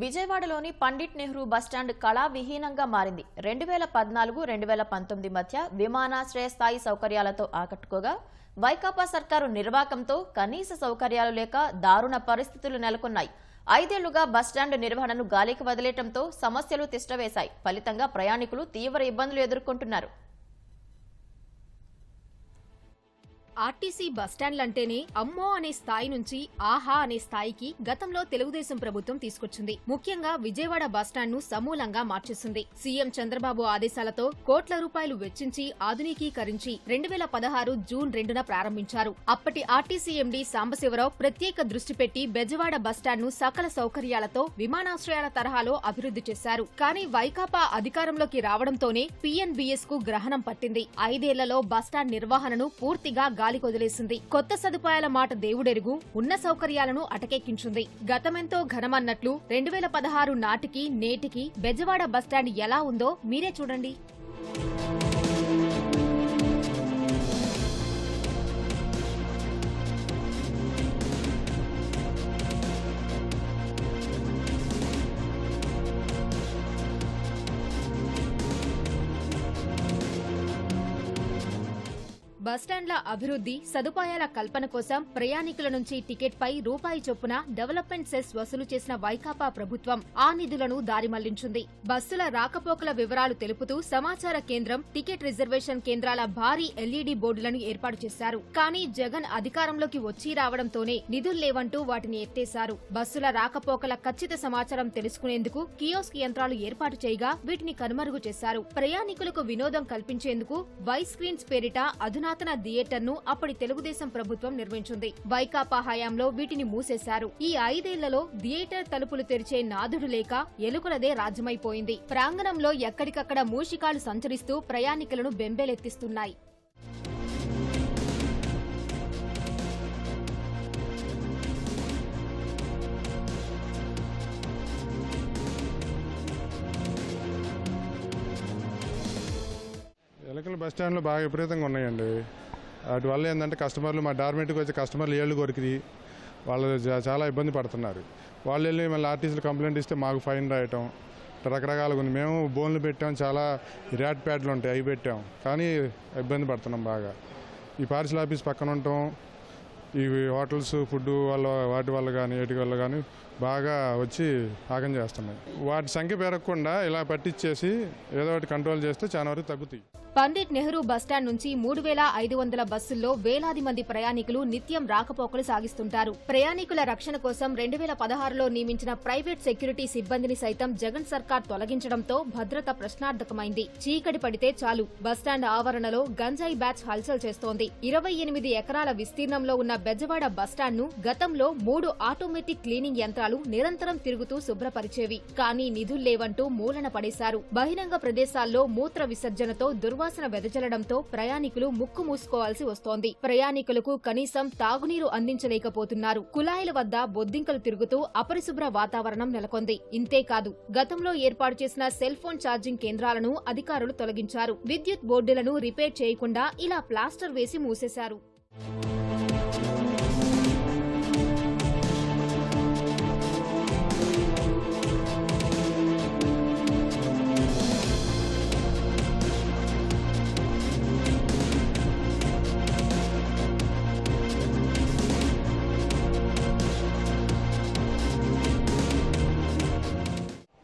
విజయవాడలోని పండిట్ నెహ్రూ బస్టాండ్ కళావిహీనంగా మారింది. 2014-2019 మధ్య విమానాశ్రయ స్థాయి సౌకర్యాలతో ఆకట్టుకోగా వైకాపా సర్కారు నిర్వాకంతో కనీస సౌకర్యాలు లేక దారుణ పరిస్థితులు నెలకొన్నాయి. 5 ఏళ్లుగా బస్టాండ్ నిర్వహణను గాలికి వదిలేయడంతో సమస్యలు తిష్టవేశాయి. ఫలితంగా ప్రయాణికులు తీవ్ర ఇబ్బందులు ఎదుర్కొంటున్నారు. ఆర్టీసీ బస్టాండ్లంటేనే అమ్మో అనే స్థాయి నుంచి ఆహా అనే స్థాయికి గతంలో తెలుగుదేశం ప్రభుత్వం తీసుకొచ్చింది. ముఖ్యంగా విజయవాడ బస్టాండ్ను సమూలంగా మార్చేసింది. సీఎం చంద్రబాబు ఆదేశాలతో కోట్ల రూపాయలు వెచ్చించి ఆధునికీకరించి 2016 జూన్ 2న ప్రారంభించారు. అప్పటి ఆర్టీసీ ఎండీ సాంబశివరావు ప్రత్యేక దృష్టి పెట్టి బెజవాడ బస్టాండ్ను సకల సౌకర్యాలతో విమానాశ్రయాల తరహాలో అభివృద్ధి చేశారు. కానీ వైకాపా అధికారంలోకి రావడంతోనే పీఎన్బీఎస్ కు గ్రహణం పట్టింది. 5 ఏళ్లలో బస్టాండ్ నిర్వహణను పూర్తిగా గాలికొదిలేసింది. కొత్త సదుపాయాల మాట దేవుడెరుగు, ఉన్న సౌకర్యాలను అటకెక్కించింది. గతమెంతో ఘనమన్నట్లు 2016 నాటికి నేటికి బెజవాడ బస్టాండ్ ఎలా ఉందో మీరే చూడండి. బస్టాండ్ల అభివృద్ధి, సదుపాయాల కల్పన కోసం ప్రయాణికుల నుంచి టికెట్ పై రూపాయి చొప్పున డెవలప్మెంట్ సెస్ వసూలు చేసిన వైకాపా ప్రభుత్వం ఆ నిధులను దారిమళ్లించింది. బస్సుల రాకపోకల వివరాలు తెలుపుతూ సమాచార కేంద్రం, టికెట్ రిజర్వేషన్ కేంద్రాల భారీ ఎల్ఈడీ బోర్డులను ఏర్పాటు చేశారు. కానీ జగన్ అధికారంలోకి వచ్చి రావడంతోనే నిధుల్లేవంటూ వాటిని ఎత్తేశారు. బస్సుల రాకపోకల ఖచ్చిత సమాచారం తెలుసుకునేందుకు కియోస్క్ యంత్రాలు ఏర్పాటు చేయగా వీటిని కనుమరుగు చేశారు. ప్రయాణికులకు వినోదం కల్పించేందుకు వై స్క్రీన్స్ పేరిట అధునాతన థియేటర్ను అప్పటి తెలుగుదేశం ప్రభుత్వం నిర్మించింది. వైకాపా హయాంలో వీటిని మూసేశారు. ఈ 5 ఏళ్లలో థియేటర్ తలుపులు తెరిచే నాథుడు లేక ఎలుకలదే రాజ్యమైపోయింది. ప్రాంగణంలో ఎక్కడికక్కడ మూషికాలు సంచరిస్తూ ప్రయాణికులను బెంబేలెత్తిస్తున్నాయి. ఎలకల బస్ స్టాండ్లో బాగా విపరీతంగా ఉన్నాయండి. వాటి వల్ల ఏంటంటే కస్టమర్లు, మా డార్మెంట్కి వచ్చే కస్టమర్లు ఏళ్ళు కొరికి వాళ్ళు చాలా ఇబ్బంది పడుతున్నారు. వాళ్ళు వెళ్ళి మళ్ళీ ఆర్టీసీలు కంప్లైంట్ ఇస్తే మాకు ఫైన్ రాయటం రకరకాలుగా ఉంది. మేము బోన్లు పెట్టాం, చాలా ర్యాట్ ప్యాడ్లు ఉంటాయి, అవి పెట్టాం, కానీ ఇబ్బంది పడుతున్నాం బాగా. ఈ పార్సిల్ ఆఫీస్ పక్కన ఉంటాం, ఈ హోటల్స్ ఫుడ్ వల్ల వాటి వల్ల కానీ ఏటి వల్ల కానీ బాగా వచ్చి ఆగం చేస్తున్నాయి. వాటి సంఖ్య పెరగకుండా ఇలా పట్టించేసి ఏదో ఒకటి కంట్రోల్ చేస్తే చాలా వరకు తగ్గుతాయి. పండిట్ నెహ్రూ బస్టాండ్ నుంచి 3500 బస్సుల్లో వేలాది మంది ప్రయాణికులు నిత్యం రాకపోకలు సాగిస్తుంటారు. ప్రయాణికుల రక్షణ కోసం 2016లో నియమించిన ప్రైవేట్ సెక్యూరిటీ సిబ్బందిని సైతం జగన్ సర్కార్ తొలగించడంతో భద్రత ప్రశ్నార్థకమైంది. చీకటి పడితే చాలు బస్టాండ్ ఆవరణలో గంజాయి బ్యాచ్ హల్చల్ చేస్తోంది. 28 ఎకరాల విస్తీర్ణంలో ఉన్న బెజవాడ బస్టాండ్ ను గతంలో 3 ఆటోమేటిక్ క్లీనింగ్ యంత్రాలు నిరంతరం తిరుగుతూ శుభ్రపరిచేవి. కానీ నిధుల్లేవంటూ మూలన పడేశారు. బహిరంగ ప్రదేశాల్లో మూత్ర విసర్జనతో దుర్వాసన వెదజల్లడంతో ప్రయాణికులు ముక్కు మూసుకోవాల్సి వస్తోంది. ప్రయాణికులకు కనీసం తాగునీరు అందించలేకపోతున్నారు. కుళాయిల వద్ద బొద్దింకలు తిరుగుతూ అపరిశుభ్ర వాతావరణం నెలకొంది. ఇంతేకాదు గతంలో ఏర్పాటు చేసిన సెల్ ఫోన్ ఛార్జింగ్ కేంద్రాలను అధికారులు తొలగించారు. విద్యుత్ బోర్డులను రిపేర్ చేయకుండా ఇలా ప్లాస్టర్ వేసి మూసేశారు.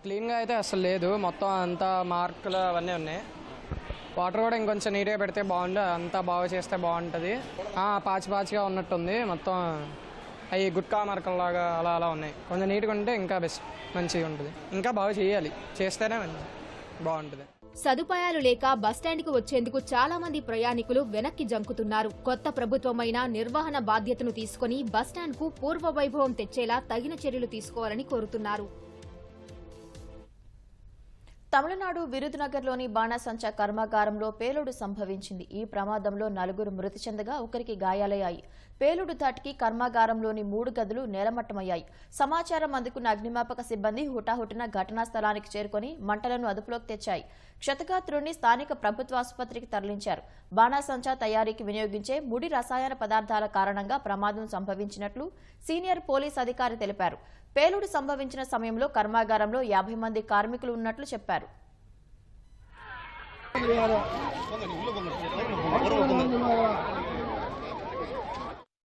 క్లీన్గా అయితే అసలు లేదు. మొత్తం అంతా మార్కులు అవన్నీ ఉన్నాయి. వాటర్ కూడా ఇంకొంచెం నీట్గా పెడితే బాగుండు, అంతా బాగా చేస్తే బాగుంటుంది. పాచిగా ఉన్నట్టుంది. మొత్తం అవి గుట్కా మార్కల్లాగా అలా అలా ఉన్నాయి. కొంచెం నీట్గా ఉంటే ఇంకా బెస్ట్, మంచిగా ఉంటుంది. ఇంకా బాగా చేయాలి, చేస్తేనే బాగుంటుంది. సదుపాయాలు లేక బస్టాండ్కు వచ్చేందుకు చాలా మంది ప్రయాణికులు వెనక్కి జంకుతున్నారు. కొత్త ప్రభుత్వమైన నిర్వహణ బాధ్యతను తీసుకుని బస్టాండ్కు పూర్వ వైభవం తెచ్చేలా తగిన చర్యలు తీసుకోవాలని కోరుతున్నారు. తమిళనాడు విరుదునగర్లోని బాణాసంచా కర్మాగారంలో పేలుడు సంభవించింది. ఈ ప్రమాదంలో 4 మృతి చెందగా 1కి గాయాలయ్యాయి. పేలుడు ధాటికి కర్మాగారంలోని 3 గదులు నేలమట్టమయ్యాయి. సమాచారం అందుకున్న అగ్నిమాపక సిబ్బంది హుటాహుటిన ఘటనా స్థలానికి చేరుకుని మంటలను అదుపులోకి తెచ్చాయి. క్షతగాత్రుడిని స్థానిక ప్రభుత్వ ఆసుపత్రికి తరలించారు. బాణాసంచా తయారీకి వినియోగించే ముడి రసాయన పదార్థాల కారణంగా ప్రమాదం సంభవించినట్లు సీనియర్ పోలీస్ అధికారి తెలిపారు. పేలుడు సంభవించిన సమయంలో కర్మాగారంలో 50 మంది కార్మికులు ఉన్నట్లు చెప్పారు.